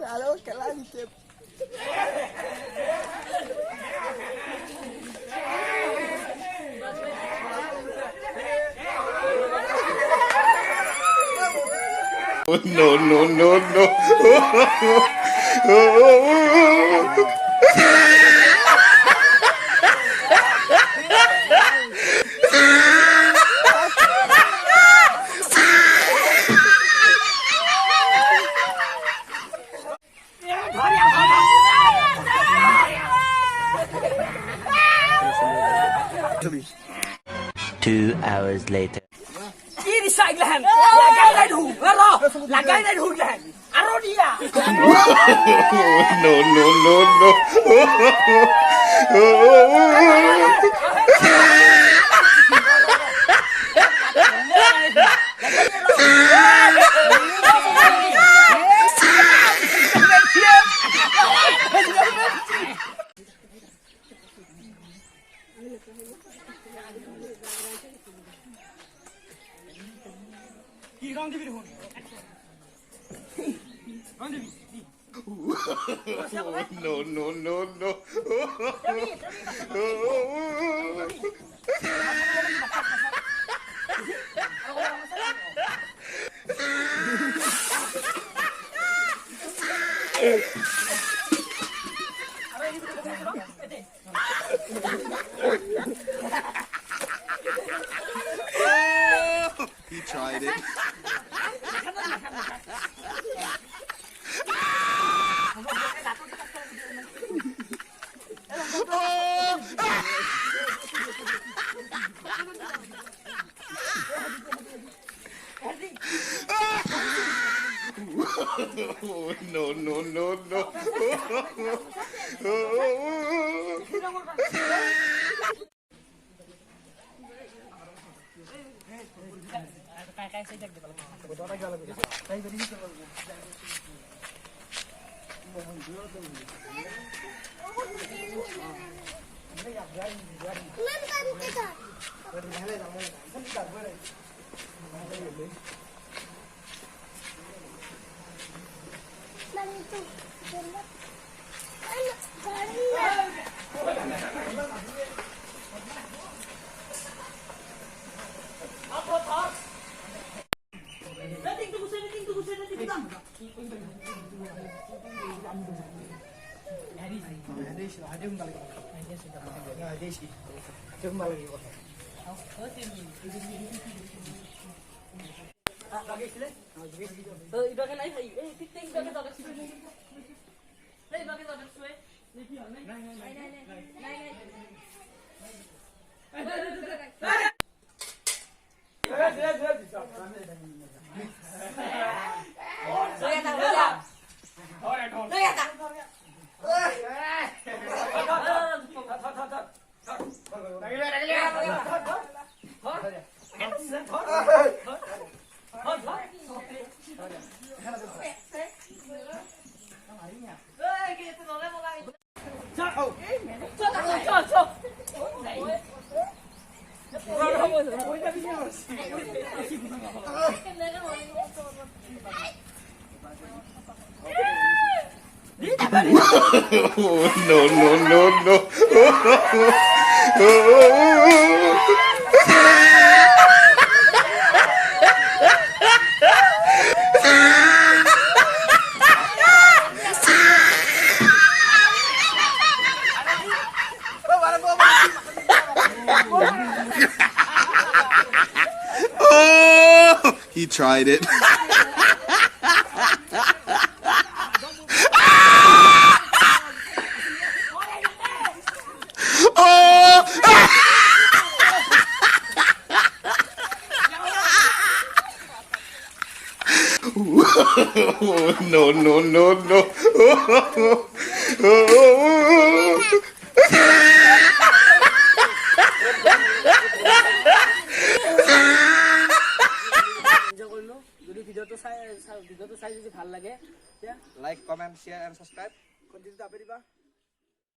Aló, calante. Oh, no, no, no, no. Two hours later. Ini Thailand, lagai này đủ, rồi, lagai này đủ này, Arodia. No, no, no, no, no, no, no. He tried it. No, no, no, no. Ibakan lain, kita ibakan tak ada. Ibakan tak ada suai. No, no, no, no. Oh, he tried it. Oh! no, no, no, no. Enjoy কৰিলো যদি ভিডিঅ'টো চাই যদি ভাল লাগে Like, comment, share, and subscribe. কণ্টিনিউটো আপি দিবা